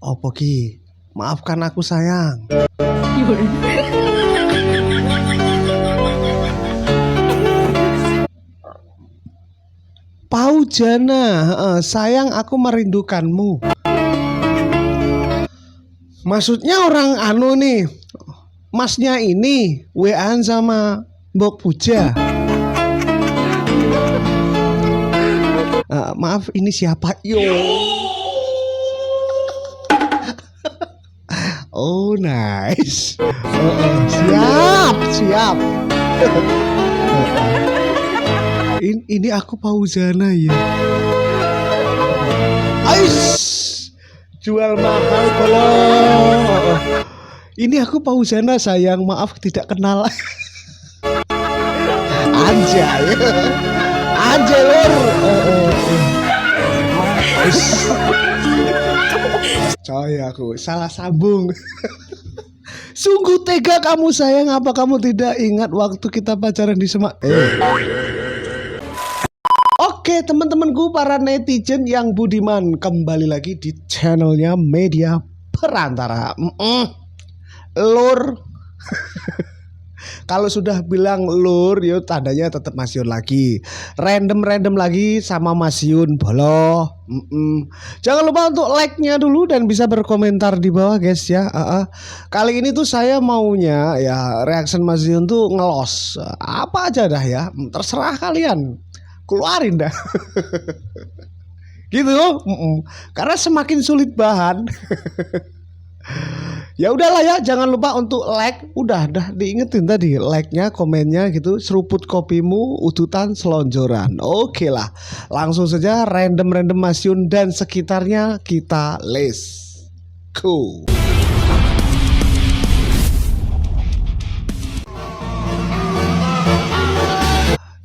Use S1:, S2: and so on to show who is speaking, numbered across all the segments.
S1: Opo ki? Maafkan aku sayang. Paujana, sayang aku merindukanmu. Maksudnya orang anu nih, masnya ini WA-an sama Mbok Puja. Maaf, ini siapa? Yo. Oh nice. Siap. Ini aku Pauzana ya. Ais, jual mahal kalau. Ini aku Pauzana sayang, maaf tidak kenal. Anjay, anjay lor. Coy aku salah sambung. Sungguh tega kamu sayang, apa kamu tidak ingat waktu kita pacaran di Semak? Oke teman-temanku para netizen yang budiman, kembali lagi di channelnya Media Perantara. Lur. Kalau sudah bilang lur, yo tandanya tetap Mas Yun lagi. Random lagi sama Mas Yun boloh. Jangan lupa untuk like-nya dulu dan bisa berkomentar di bawah guys ya. Kali ini tuh saya maunya ya reaction Mas Yun tuh ngelos. Apa aja dah ya, terserah kalian. Keluarin dah. Gitu. Karena semakin sulit bahan. Ya udahlah ya, jangan lupa untuk like. Udah diingetin tadi, like-nya, komennya gitu. Seruput kopimu, ututan selonjoran. Oke lah, langsung saja random Mas Yun dan sekitarnya kita let's go.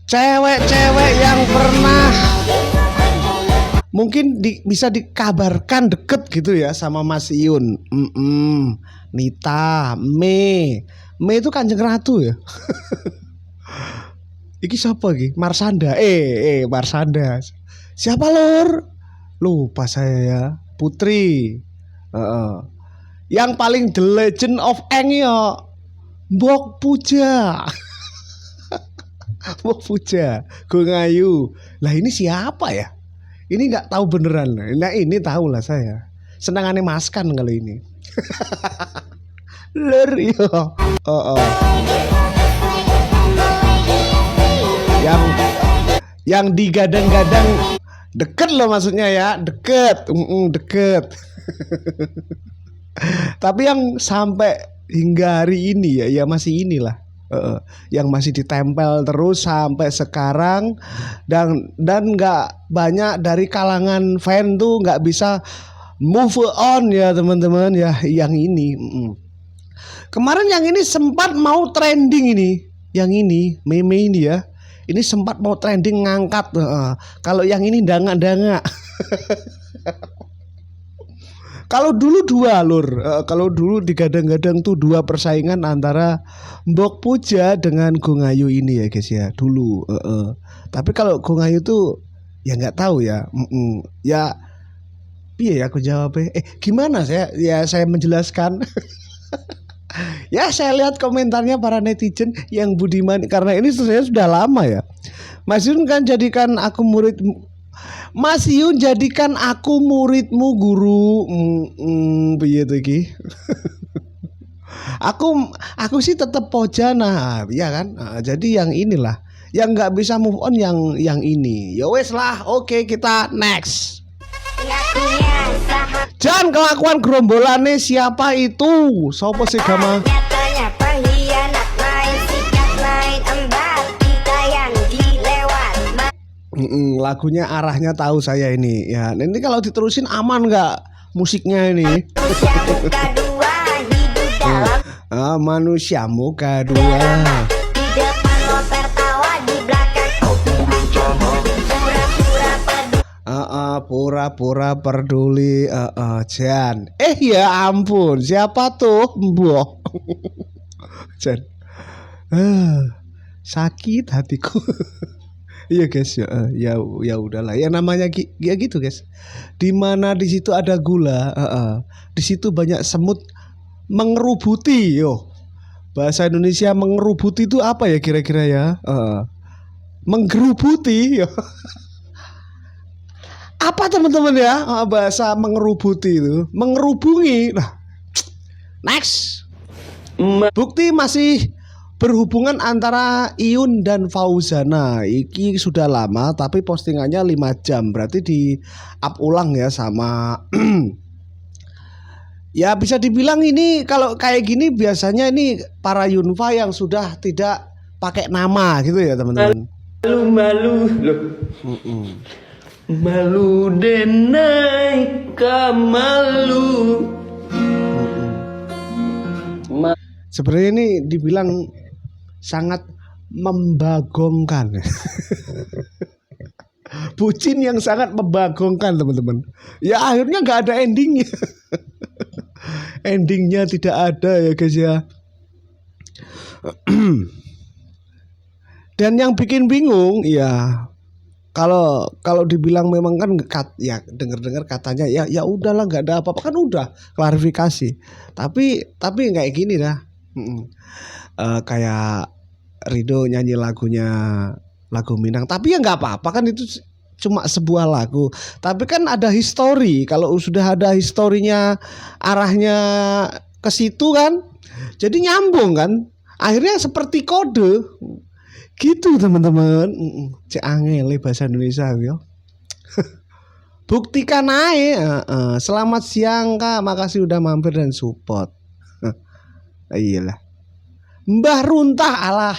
S1: Cewek-cewek yang pernah mungkin bisa dikabarkan deket gitu ya sama Mas Yun. Nita, Mei itu Kanjeng Ratu ya. Iki siapa iki? Marsanda. Marsanda. Siapa lor? Lupa saya ya. Putri. Yang paling the legend of Eng ya Mbok Puja. Mbok Puja, Gongayu. Lah ini siapa ya? Ini nggak tahu beneran. Nah ini tahu lah saya. Senangannya maskan kali ini. Lur yo. Yang digadang-gadang deket loh maksudnya ya, deket. Tapi yang sampai hingga hari ini ya masih inilah. Yang masih ditempel terus sampai sekarang, dan nggak banyak dari kalangan fan tuh nggak bisa move on ya teman-teman ya. Yang ini kemarin yang ini sempat mau trending ini, yang ini meme ini ya, ini sempat mau trending ngangkat. Kalau yang ini danga-danga. Kalau dulu dua lur, kalau dulu digadang-gadang tuh dua persaingan antara Mbok Puja dengan Gongayu ini ya guys ya dulu. Tapi kalau Gongayu tuh ya nggak tahu ya. Ya, iya ya aku jawabnya. Gimana saya menjelaskan? Ya saya lihat komentarnya para netizen yang budiman, karena ini saya sudah lama ya. Mas Yun kan jadikan aku murid. Mas Yun jadikan aku muridmu guru. Begitu ki. Aku sih tetap Pojana, ya kan. Jadi yang inilah, yang nggak bisa move on yang ini. Ya wes lah, oke kita next. Jangan kelakuan gerombolannya siapa itu? Sopo sih gama? Lagunya arahnya tahu saya ini ya. Nanti kalau diterusin aman nggak musiknya ini? Manusia muka dua. Pura-pura peduli. Jan. Ya ampun, siapa tuh Mbok? Jan. Sakit hatiku. Iya guys, ya, ya udahlah. Ya namanya ya gitu guys. Di mana di situ ada gula, di situ banyak semut mengerubuti. Yo, bahasa Indonesia mengerubuti itu apa ya kira-kira ya? Menggerubuti. Yo. Apa teman-teman ya? Bahasa mengerubuti itu, mengerubungi. Nah, next. Bukti masih berhubungan antara Iyun dan Fauzana. Iki sudah lama tapi postingannya 5 jam. Berarti di up ulang ya sama ya bisa dibilang ini kalau kayak gini biasanya ini para Yunfa yang sudah tidak pakai nama gitu ya teman-teman.
S2: Malu loh. Malu denai malu.
S1: Sebenarnya ini dibilang sangat membagongkan. Bucin yang sangat membagongkan teman-teman. Ya akhirnya nggak ada endingnya. Endingnya tidak ada ya guys ya. Dan yang bikin bingung ya kalau dibilang memang kan ya dengar-dengar katanya ya udahlah nggak ada apa-apa kan udah klarifikasi. Tapi nggak gini dah. Kayak Rido nyanyi lagu Minang, tapi ya nggak apa-apa kan itu cuma sebuah lagu. Tapi kan ada histori, kalau sudah ada historinya arahnya ke situ kan, jadi nyambung kan. Akhirnya seperti kode gitu teman-teman. Cek angel bahasa Indonesia ya. Buktikan aja. Selamat siang Kak, makasih udah mampir dan support. Iyalah. Mbah Runtah alah.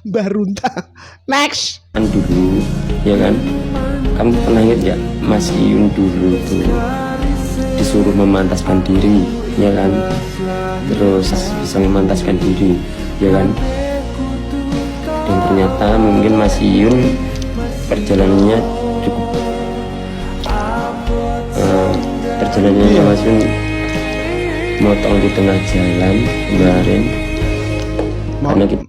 S1: Mbah Runtah. Next.
S2: Kan dulu ya kan, kamu pernah ingat ya Mas Iyun dulu tuh disuruh memantaskan diri ya kan, terus bisa memantaskan diri ya kan, dan ternyata mungkin Mas Iyun perjalanannya cukup Mas Iyun motong di tengah jalan kemarin. Karena kita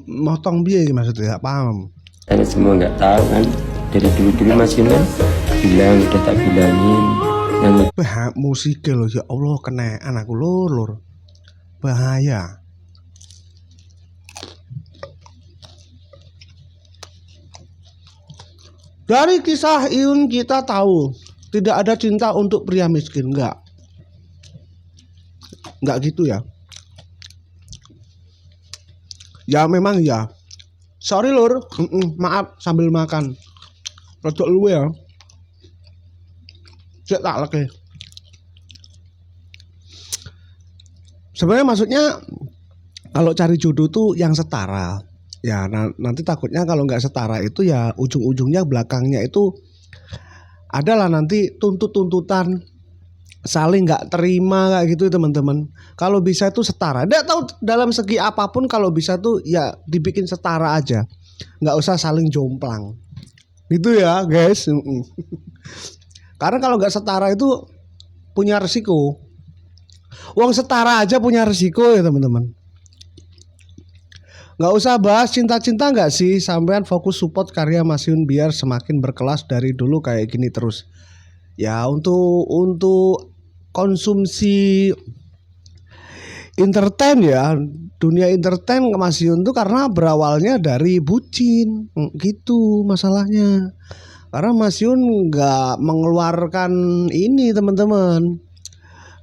S1: motong biaya maksudnya, gak paham.
S2: Karena semua nggak tahu kan, dari dulu Mas Iyun kan bilang udah tak bilangin yang
S1: musik loh ya Allah, kena anakku lor bahaya. Dari kisah Iyun kita tahu tidak ada cinta untuk pria miskin, enggak gitu ya. Ya memang ya. Sorry lur, maaf sambil makan. Rodok lu ya. Cek tak lagi. Sebenarnya maksudnya kalau cari jodoh tuh yang setara. Ya nanti takutnya kalau nggak setara itu ya ujung-ujungnya belakangnya itu adalah nanti tuntutan saling nggak terima kayak gitu teman-teman. Kalau bisa itu setara. Nggak tahu dalam segi apapun, kalau bisa tuh ya dibikin setara aja. Nggak usah saling jomplang. Gitu ya guys. Karena kalau nggak setara itu punya resiko. Uang setara aja punya resiko ya teman-teman. Nggak usah bahas cinta-cinta nggak sih. Sampean fokus support karya Mas Iyun biar semakin berkelas dari dulu kayak gini terus. Ya untuk konsumsi entertain ya, dunia entertain Mas Iyun tuh karena berawalnya dari bucin gitu masalahnya. Karena Mas Iyun nggak mengeluarkan ini teman-teman.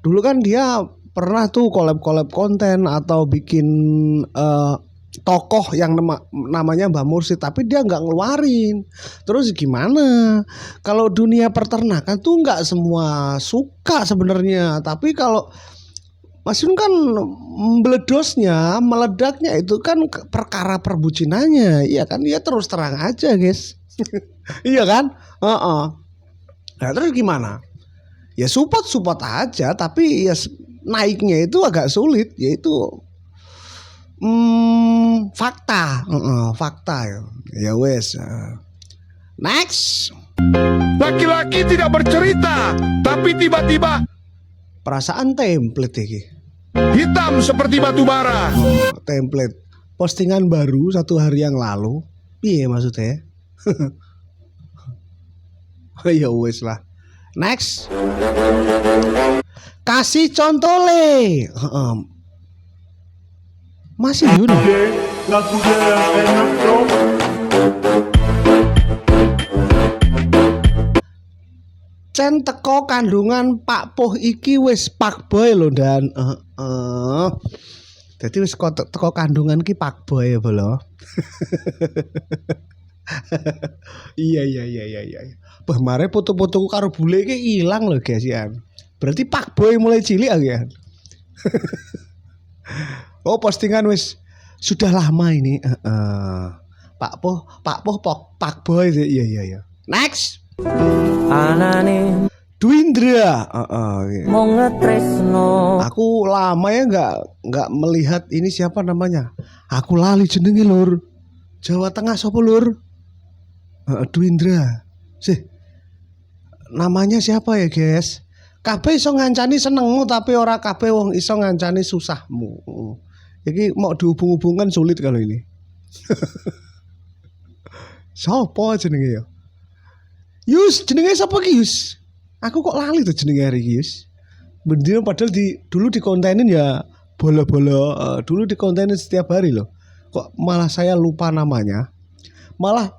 S1: Dulu kan dia pernah tuh collab konten atau bikin tokoh yang namanya Mbak Mursid, tapi dia nggak ngeluarin. Terus gimana? Kalau dunia peternakan tuh nggak semua suka sebenarnya, tapi kalau Mas Yun kan meledaknya itu kan perkara perbucinannya, iya kan? Ya terus terang aja guys. Iya kan? Nah terus gimana? Ya support aja, tapi ya naiknya itu agak sulit, yaitu fakta ya wes. Next.
S3: Laki-laki tidak bercerita, tapi tiba-tiba
S1: Perasaan template iki.
S3: hitam seperti batu bara.
S1: Template postingan baru 1 hari yang lalu. Piye maksudnya? Ya wes lah. Next. Kasih contoh le. Masih Yun.
S3: Lagunya yang enak dong.
S1: Cen teko kandungan Pak Poh iki wis Pak Boy lho dan jadi wis teko kandungan ki Pak Boy ya bolo. Iya. Bah mare foto-fotoku karo bule iki ilang lho guys ya. Berarti Pak Boy mulai cilik ya. Oh postingan wis sudah lama ini. Pak Poh Pak Boy iya. Next.
S4: Anane
S1: Dwindra.
S4: mau ngetresno
S1: Aku lama ya nggak melihat ini siapa namanya. Aku lali jenenge lur. Jawa Tengah sopo lur? Dwindra. Sih. Namanya siapa ya, guys? Kabeh iso ngancani senengmu tapi ora kabeh wong iso ngancani susahmu. Iki mau dihubung-hubungkan sulit kalau ini. Sopo jenenge ya? Yus, jenenge sapa ki Yus? Aku kok lali tuh jenenge hari iki Yus. Bendino padahal dulu dikontenin ya bola-bola, dulu dikontenin setiap hari loh. Kok malah saya lupa namanya. Malah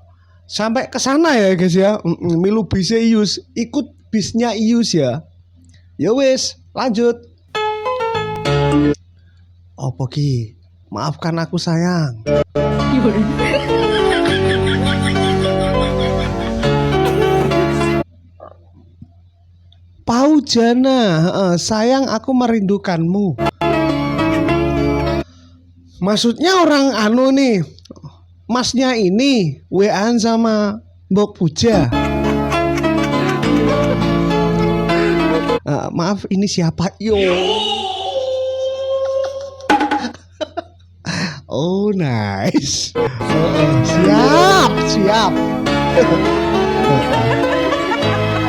S1: sampai ke sana ya guys ya. Milu bisnya Yus, ikut bisnya Yus ya. Ya wes, lanjut. Opo ki? Maafkan aku sayang. Paujana, sayang aku merindukanmu. Maksudnya orang anu nih, masnya ini WA-an sama Mbok Puja. Maaf, ini siapa? Yo. Oh nice. Siap.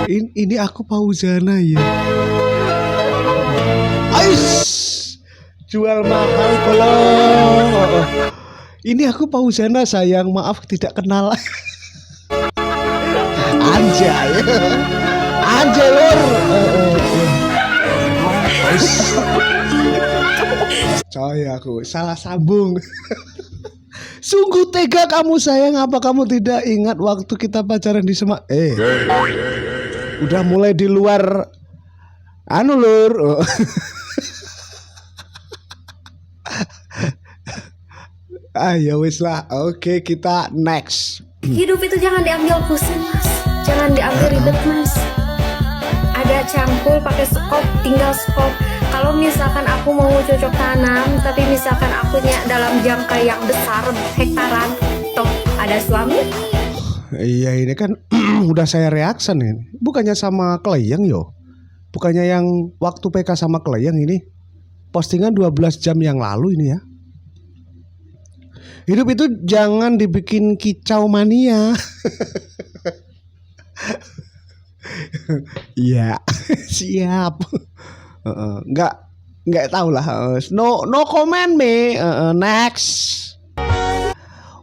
S1: Ini aku Pauzana ya. Ais, jual mahal kalau. Ini aku Pauzana sayang, maaf tidak kenal. Anjay lor. Coy aku salah sambung. Sungguh tega kamu sayang, apa kamu tidak ingat waktu kita pacaran di Semak? Udah mulai di luar anu lur. Ya wis lah. Oke, kita next.
S5: Hidup itu jangan diambil pusing mas, jangan diambil ribet mas. Ada cangkul pakai skop, tinggal skop. Kalau misalkan aku mau cocok tanam, tapi misalkan akunya dalam jangka yang besar, hektaran, toh ada suami.
S1: Iya ini kan udah saya reaction ini. Bukannya sama Kleyang yo. Bukannya yang waktu PK sama Kleyang ini. Postingan 12 jam yang lalu ini ya. Hidup itu jangan dibikin kicau mania. Iya, siap. Enggak tahu lah. No comment me. Next.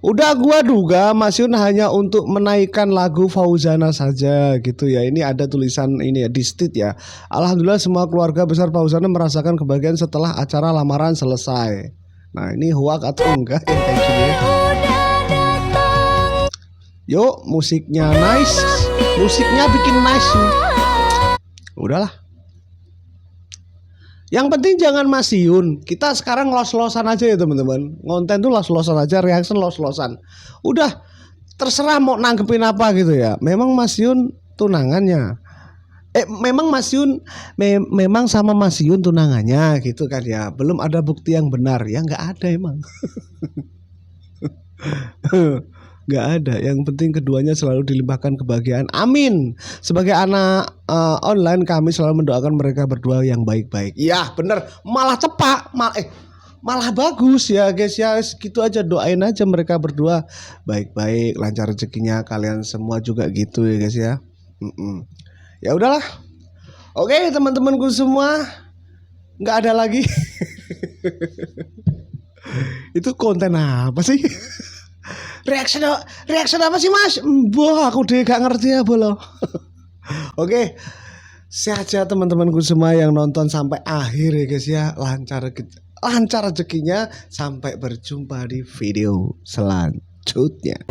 S1: Udah gua duga Mas Yun hanya untuk menaikkan lagu Fauzana saja gitu ya. Ini ada tulisan ini ya di stit ya. Alhamdulillah semua keluarga besar Fauzana merasakan kebahagiaan setelah acara lamaran selesai. Nah ini hoak atau enggak ya kayak gini ya. Yuk musiknya nice. Musiknya bikin nice nih. Udahlah. Yang penting jangan Mas Yun. Kita sekarang los-losan aja ya teman-teman. Konten tuh los-losan aja, reaction los-losan. Udah terserah mau nanggepin apa gitu ya. Memang Mas Yun tunangannya. Memang Mas Yun memang sama Mas Yun tunangannya gitu kan ya. Belum ada bukti yang benar. Ya nggak ada emang. Nggak ada. Yang penting keduanya selalu dilimpahkan kebahagiaan. Amin. Sebagai anak online kami selalu mendoakan mereka berdua yang baik-baik. Iya bener. Malah cepat. Malah bagus ya guys ya. Gitu aja, doain aja mereka berdua baik-baik, lancar rezekinya. Kalian semua juga gitu ya guys ya. Ya udahlah. Oke teman-temanku semua. Nggak ada lagi. Itu konten apa sih? reaction apa sih Mas? Mbah aku deh gak ngerti apa loh. Oke. Sehat sehat teman-temanku semua yang nonton sampai akhir ya guys ya. Lancar rezekinya. Sampai berjumpa di video selanjutnya.